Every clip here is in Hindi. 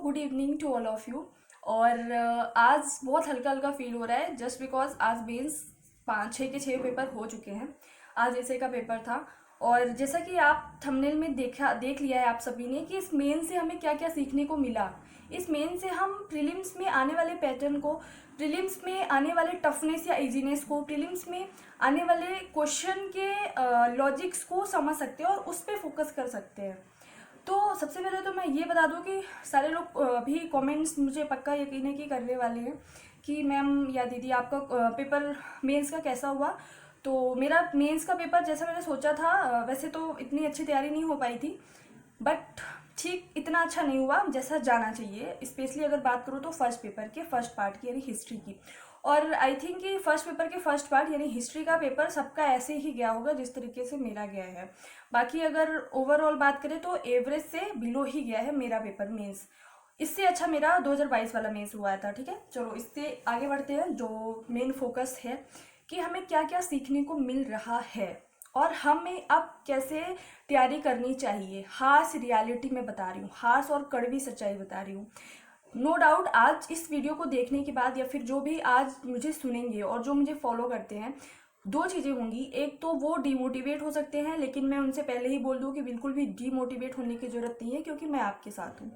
Good evening to all of you. और आज बहुत हल्का हल्का फील हो रहा है जस्ट बिकॉज आज मेंस 5 6 के 6 पेपर हो चुके हैं। आज ऐसे का पेपर था। और जैसा कि आप थंबनेल में देख लिया है आप सभी ने कि इस मेन से हमें क्या क्या सीखने को मिला। इस मेन से हम प्रीलिम्स में आने वाले पैटर्न को, प्रीलिम्स में आने वाले टफनेस या इजीनेस को, प्रीलिम्स में आने वाले क्वेश्चन के लॉजिक्स को समझ सकते हैं और उस पर फोकस कर सकते हैं। तो सबसे पहले तो मैं ये बता दूं कि सारे लोग अभी कमेंट्स मुझे पक्का यकीन है कि करने वाले हैं कि मैम या दीदी आपका पेपर मेंस का कैसा हुआ। तो मेरा मेंस का पेपर जैसा मैंने सोचा था वैसे तो इतनी अच्छी तैयारी नहीं हो पाई थी, बट ठीक इतना अच्छा नहीं हुआ जैसा जाना चाहिए। स्पेशली अगर बात करूँ तो फर्स्ट पेपर के फर्स्ट पार्ट की यानी हिस्ट्री की। और आई थिंक कि फर्स्ट पेपर के फर्स्ट पार्ट यानी हिस्ट्री का पेपर सबका ऐसे ही गया होगा जिस तरीके से मेरा गया है। बाकी अगर ओवरऑल बात करें तो एवरेज से बिलो ही गया है मेरा पेपर मेंस। इससे अच्छा मेरा 2022 वाला मेंस हुआ था। ठीक है, चलो इससे आगे बढ़ते हैं। जो मेन फोकस है कि हमें क्या क्या सीखने को मिल रहा है और हमें अब कैसे तैयारी करनी चाहिए। हार्श रियलिटी में बता रही हूँ, हार्श और कड़वी सच्चाई बता रही हूँ। नो डाउट आज इस वीडियो को देखने के बाद या फिर जो भी आज मुझे सुनेंगे और जो मुझे फॉलो करते हैं, दो चीज़ें होंगी। एक तो वो डिमोटिवेट हो सकते हैं, लेकिन मैं उनसे पहले ही बोल दूं कि बिल्कुल भी डिमोटिवेट होने की ज़रूरत नहीं है क्योंकि मैं आपके साथ हूँ।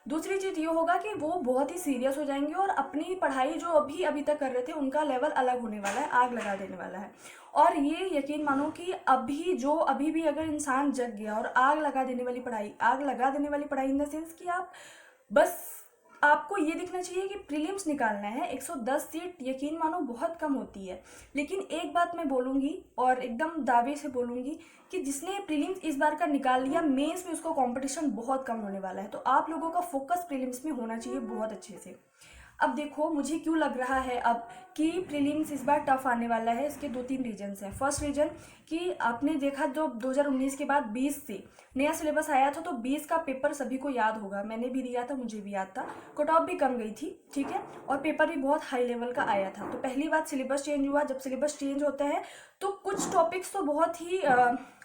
दूसरी चीज़ ये होगा कि वो बहुत ही सीरियस हो जाएंगे और अपनी पढ़ाई जो अभी तक कर रहे थे उनका लेवल अलग होने वाला है, आग लगा देने वाला है। और ये यकीन मानो कि अभी भी अगर इंसान जग गया और आग लगा देने वाली पढ़ाई, आग लगा देने वाली पढ़ाई इन द सेंस कि आप बस आपको ये दिखना चाहिए कि प्रीलिम्स निकालना है। 110 सीट यकीन मानो बहुत कम होती है, लेकिन एक बात मैं बोलूँगी और एकदम दावे से बोलूँगी कि जिसने प्रीलिम्स इस बार का निकाल लिया, मेंस में उसका कंपटीशन बहुत कम होने वाला है। तो आप लोगों का फोकस प्रीलिम्स में होना चाहिए बहुत अच्छे से। अब देखो मुझे क्यों लग रहा है अब कि प्रीलिम्स इस बार टफ आने वाला है। इसके 2 3 रीजन्स हैं। फर्स्ट रीजन कि आपने देखा जो 2019 के बाद 20 से नया सिलेबस आया था, तो 20 का पेपर सभी को याद होगा, मैंने भी दिया था, मुझे भी याद था। कट ऑफ भी कम गई थी, ठीक है, और पेपर भी बहुत हाई लेवल का आया था। तो पहली बात सिलेबस चेंज हुआ। जब सिलेबस चेंज होता है तो कुछ टॉपिक्स तो बहुत ही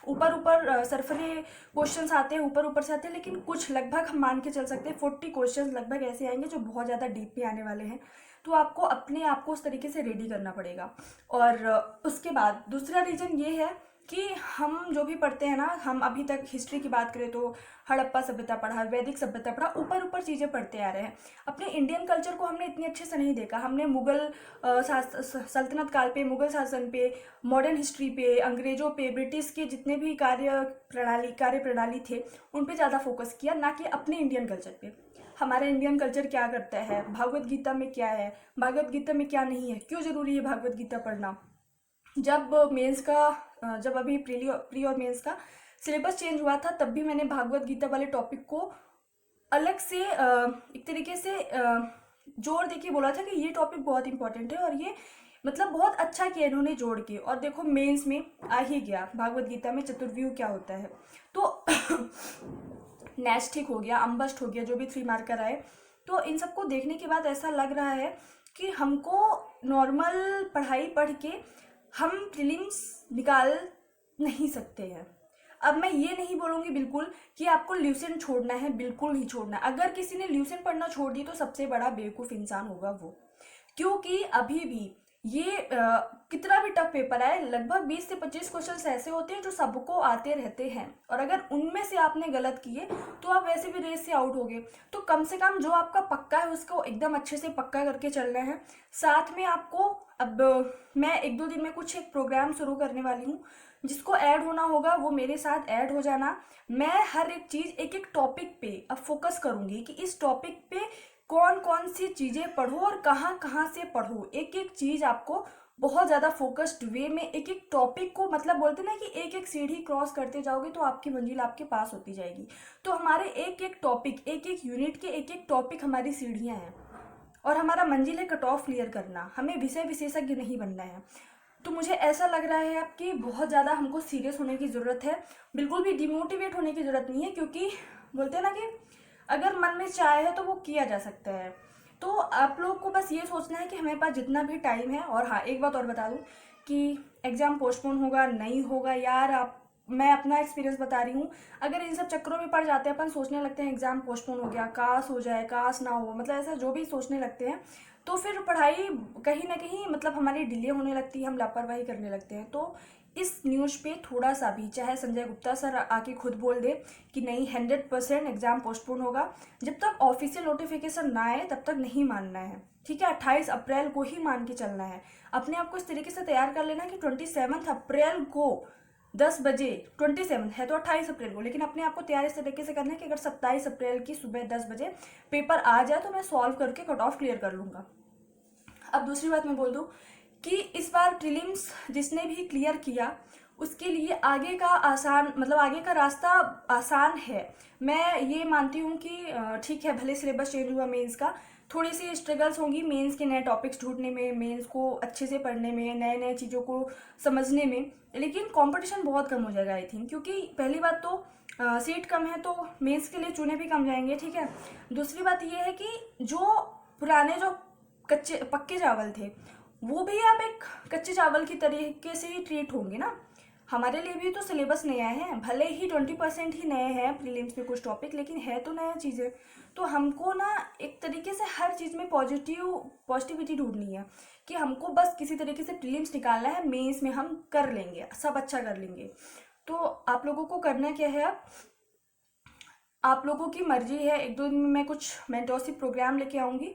ऊपर ऊपर सरफरे क्वेश्चंस आते हैं, ऊपर ऊपर से आते हैं, लेकिन कुछ लगभग हम मान के चल सकते हैं 40 क्वेश्चंस लगभग ऐसे आएंगे जो बहुत ज़्यादा डीप में आने वाले हैं। तो आपको अपने आप को उस तरीके से रेडी करना पड़ेगा। और उसके बाद दूसरा रीज़न ये है कि हम जो भी पढ़ते हैं ना, हम अभी तक हिस्ट्री की बात करें तो हड़प्पा सभ्यता पढ़ा, वैदिक सभ्यता पढ़ा, ऊपर ऊपर चीज़ें पढ़ते आ रहे हैं। अपने इंडियन कल्चर को हमने इतने अच्छे से नहीं देखा। हमने मुगल सल्तनत काल पे, मुगल शासन पे, मॉडर्न हिस्ट्री पे, अंग्रेजों पे, ब्रिटिश के जितने भी कार्य प्रणाली थे उन पे ज़्यादा फोकस किया, ना कि अपने इंडियन कल्चर पे। हमारा इंडियन कल्चर क्या करता है, भागवत गीता में क्या है, भागवत गीता में क्या नहीं है, क्यों ज़रूरी है भागवत गीता पढ़ना। जब मेंस का जब अभी प्री और मेंस का सिलेबस चेंज हुआ था तब भी मैंने भागवत गीता वाले टॉपिक को अलग से एक तरीके से जोर देके बोला था कि ये टॉपिक बहुत इंपॉर्टेंट है और ये मतलब बहुत अच्छा किया इन्होंने जोड़ के। और देखो मेंस में आ ही गया भागवत गीता में चतुर्व्यूह क्या होता है। तो नैस्टिक हो गया, अम्बस्ट हो गया, जो भी 3 मार्कर आए। तो इन सबको देखने के बाद ऐसा लग रहा है कि हमको नॉर्मल पढ़ाई पढ़ के हम प्रीलिम्स निकाल नहीं सकते हैं। अब मैं ये नहीं बोलूँगी बिल्कुल कि आपको ल्यूसेंट छोड़ना है, बिल्कुल नहीं छोड़ना है। अगर किसी ने ल्यूसेंट पढ़ना छोड़ दी तो सबसे बड़ा बेवकूफ़ इंसान होगा वो, क्योंकि अभी भी ये कितना भी टफ पेपर आए, लगभग 20 से 25 क्वेश्चंस ऐसे होते हैं जो सबको आते रहते हैं, और अगर उनमें से आपने गलत किए तो आप वैसे भी रेस से आउट हो गए। तो कम से कम जो आपका पक्का है उसको एकदम अच्छे से पक्का करके चलना है। साथ में आपको अब मैं 1 2 दिन में कुछ एक प्रोग्राम शुरू करने वाली हूँ, जिसको ऐड होना होगा वो मेरे साथ ऐड हो जाना। मैं हर एक चीज़ एक एक टॉपिक पे अब फोकस करूँगी कि इस टॉपिक पे कौन कौन सी चीज़ें पढ़ो और कहाँ कहाँ से पढ़ो। एक एक चीज़ आपको बहुत ज़्यादा फोकस्ड वे में, एक एक टॉपिक को, मतलब बोलते ना कि एक एक सीढ़ी क्रॉस करते जाओगे तो आपकी मंजिल आपके पास होती जाएगी। तो हमारे एक एक टॉपिक, एक एक यूनिट के एक एक टॉपिक हमारी सीढ़ियाँ हैं और हमारा मंजिल है कट ऑफ क्लियर करना। हमें विषय विशेषज्ञ नहीं बनना है। तो मुझे ऐसा लग रहा है अब कि बहुत ज़्यादा हमको सीरियस होने की ज़रूरत है, बिल्कुल भी डिमोटिवेट होने की ज़रूरत नहीं है, क्योंकि बोलते हैं ना कि अगर मन में चाह है तो वो किया जा सकता है। तो आप लोग को बस ये सोचना है कि हमारे पास जितना भी टाइम है। और हाँ, एक बात और बता दूँ कि एग्ज़ाम पोस्टपोन होगा नहीं होगा, यार आप मैं अपना एक्सपीरियंस बता रही हूँ। अगर इन सब चक्करों में पड़ जाते हैं, अपन सोचने लगते हैं एग्ज़ाम पोस्टपोन हो गया, काश हो जाए, काश ना हो, मतलब ऐसा जो भी सोचने लगते हैं, तो फिर पढ़ाई कहीं ना कहीं मतलब हमारी डिले होने लगती है, हम लापरवाही करने लगते हैं। तो इस न्यूज़ पे थोड़ा सा भी, चाहे संजय गुप्ता सर आके खुद बोल दे कि नहीं 100% एग्ज़ाम पोस्टपोन होगा, जब तक ऑफिशियल नोटिफिकेशन ना आए तब तक नहीं मानना है, ठीक है। 28 अप्रैल को ही मान के चलना है। अपने आप को इस तरीके से तैयार कर लेना कि 27 अप्रैल को 10 बजे, 27 है तो 28 अप्रैल को, लेकिन अपने आप को तैयार इस तरीके से करना है कि अगर 27 अप्रैल की सुबह 10 बजे पेपर आ जाए तो मैं सॉल्व करके कट ऑफ क्लियर कर लूँगा। अब दूसरी बात मैं बोल दूँ कि इस बार प्रीलिम्स जिसने भी क्लियर किया उसके लिए आगे का आसान, मतलब आगे का रास्ता आसान है। मैं ये मानती हूँ कि ठीक है, भले सिलेबस चेंज हुआ मेंस का, थोड़ी सी स्ट्रगल्स होंगी मेंस के नए टॉपिक्स ढूंढने में, मेंस को अच्छे से पढ़ने में, नए नए चीज़ों को समझने में, लेकिन कंपटीशन बहुत कम हो जाएगा आई थिंक, क्योंकि पहली बात तो सीट कम है तो मेंस के लिए चुने भी कम जाएंगे, ठीक है। दूसरी बात ये है कि जो पुराने जो कच्चे पक्के चावल थे वो भी आप एक कच्चे चावल की तरीके से ही ट्रीट होंगे ना। हमारे लिए भी तो सिलेबस नया है, भले ही 20% ही नए हैं प्रीलिम्स में कुछ टॉपिक, लेकिन है तो नया चीज़ें। तो हमको ना एक तरीके से हर चीज़ में पॉजिटिविटी ढूंढनी है कि हमको बस किसी तरीके से प्रीलिम्स निकालना है, मेंस में हम कर लेंगे, सब अच्छा कर लेंगे। तो आप लोगों को करना क्या है, अब आप लोगों की मर्जी है। 1-2 दिन में मैं कुछ मेंटोरशिप प्रोग्राम लेके आऊँगी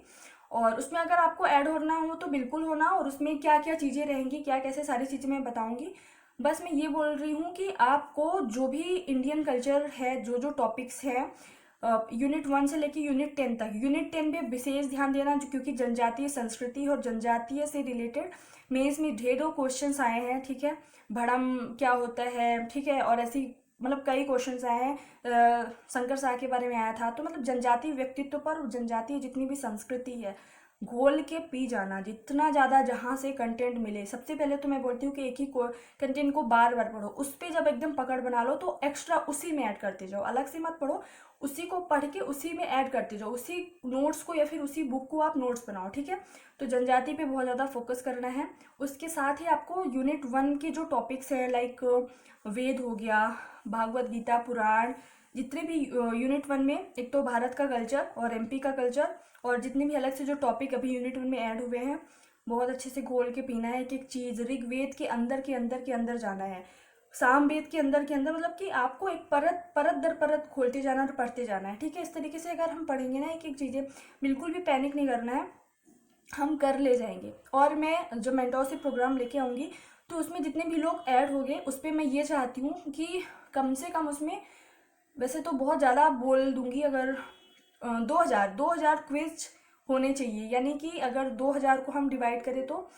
और उसमें अगर आपको ऐड होना हो तो बिल्कुल होना, और उसमें क्या क्या चीज़ें रहेंगी, क्या कैसे सारी चीज़ें मैं बताऊँगी। बस मैं ये बोल रही हूँ कि आपको जो भी इंडियन कल्चर है, जो जो टॉपिक्स हैं यूनिट 1 से लेके यूनिट 10 तक, यूनिट 10 पे विशेष ध्यान देना, क्योंकि जनजातीय संस्कृति और जनजातीय से रिलेटेड मेंस में ढेरों क्वेश्चंस आए हैं, ठीक है। भड़म क्या होता है, ठीक है, और ऐसी मतलब कई क्वेश्चंस आए हैं। शंकर शाह के बारे में आया था। तो मतलब जनजातीय व्यक्तित्व पर जनजातीय जितनी भी संस्कृति है घोल के पी जाना, जितना ज़्यादा जहाँ से कंटेंट मिले। सबसे पहले तो मैं बोलती हूँ कि एक ही कंटेंट को बार बार पढ़ो, उस पर जब एकदम पकड़ बना लो तो एक्स्ट्रा उसी में ऐड करते जाओ, अलग से मत पढ़ो, उसी को पढ़ के उसी में ऐड करते जाओ, उसी नोट्स को या फिर उसी बुक को आप नोट्स बनाओ, ठीक है। तो जनजाति पे बहुत ज़्यादा फोकस करना है। उसके साथ ही आपको यूनिट 1 के जो टॉपिक्स हैं लाइक वेद हो गया, भागवत गीता, पुराण, जितने भी यूनिट 1 में, एक तो भारत का कल्चर और एमपी का कल्चर, और जितने भी अलग से जो टॉपिक अभी यूनिट 1 में ऐड हुए हैं, बहुत अच्छे से घोल के पीना है एक एक चीज़। ऋग्वेद के अंदर के अंदर के अंदर जाना है, सामवेद के अंदर के अंदर, मतलब कि आपको एक परत परत दर परत खोलते जाना और पढ़ते जाना है, ठीक है। इस तरीके से अगर हम पढ़ेंगे ना एक एक चीज़ें, बिल्कुल भी पैनिक नहीं करना है, हम कर ले जाएंगे। और मैं जो मेंटोरशिप प्रोग्राम लेके आऊँगी तो उसमें जितने भी लोग ऐड हो गए उस पर मैं ये चाहती हूँ कि कम से कम उसमें, वैसे तो बहुत ज़्यादा बोल दूंगी, अगर 2000 क्विज होने चाहिए, यानी कि अगर 2000 को हम डिवाइड करें तो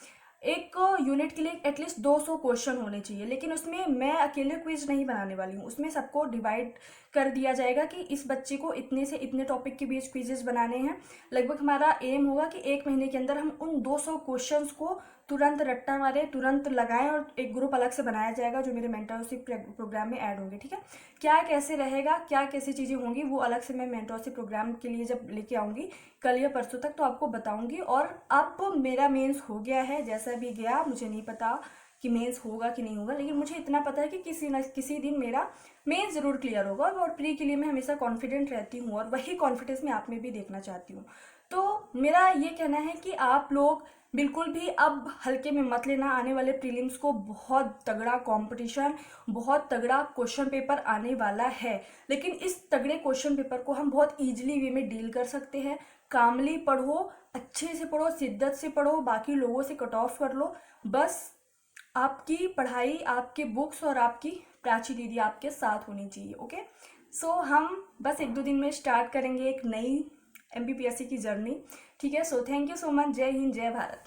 एक यूनिट के लिए एटलीस्ट 200 क्वेश्चन होने चाहिए। लेकिन उसमें मैं अकेले क्विज नहीं बनाने वाली हूँ, उसमें सबको डिवाइड कर दिया जाएगा कि इस बच्चे को इतने से इतने टॉपिक के बीच क्विजेस बनाने हैं। लगभग हमारा एम होगा कि 1 महीने के अंदर हम उन 200 क्वेश्चंस को तुरंत रट्टा मारे, तुरंत लगाएं, और एक ग्रुप अलग से बनाया जाएगा जो मेरे मेंटरशिप प्रोग्राम में ऐड होंगे, ठीक है। क्या कैसे रहेगा, क्या कैसी चीज़ें होंगी, वो अलग से मैं मेंटरशिप प्रोग्राम के लिए जब लेके आऊँगी कल या परसों तक तो आपको बताऊँगी। और अब मेरा मेंस हो गया है, जैसा भी गया, मुझे नहीं पता कि मेंस होगा कि नहीं होगा, लेकिन मुझे इतना पता है कि किसी न किसी दिन मेरा मेंस ज़रूर क्लियर होगा। और प्री के लिए मैं हमेशा कॉन्फिडेंट रहती हूँ और वही कॉन्फिडेंस मैं आप में भी देखना चाहती हूँ। तो मेरा ये कहना है कि आप लोग बिल्कुल भी अब हल्के में मत लेना, आने वाले प्रीलिम्स को बहुत तगड़ा कंपटीशन, बहुत तगड़ा क्वेश्चन पेपर आने वाला है। लेकिन इस तगड़े क्वेश्चन पेपर को हम बहुत ईजिली वे में डील कर सकते हैं। कामली पढ़ो, अच्छे से पढ़ो, शिद्दत से पढ़ो, बाकी लोगों से कट ऑफ कर लो। बस आपकी पढ़ाई, आपके बुक्स और आपकी प्राची दीदी आपके साथ होनी चाहिए, ओके। सो हम बस 1-2 दिन में स्टार्ट करेंगे एक नई MPPSC की जर्नी, ठीक है। So thank you so much. जय हिंद, जय भारत।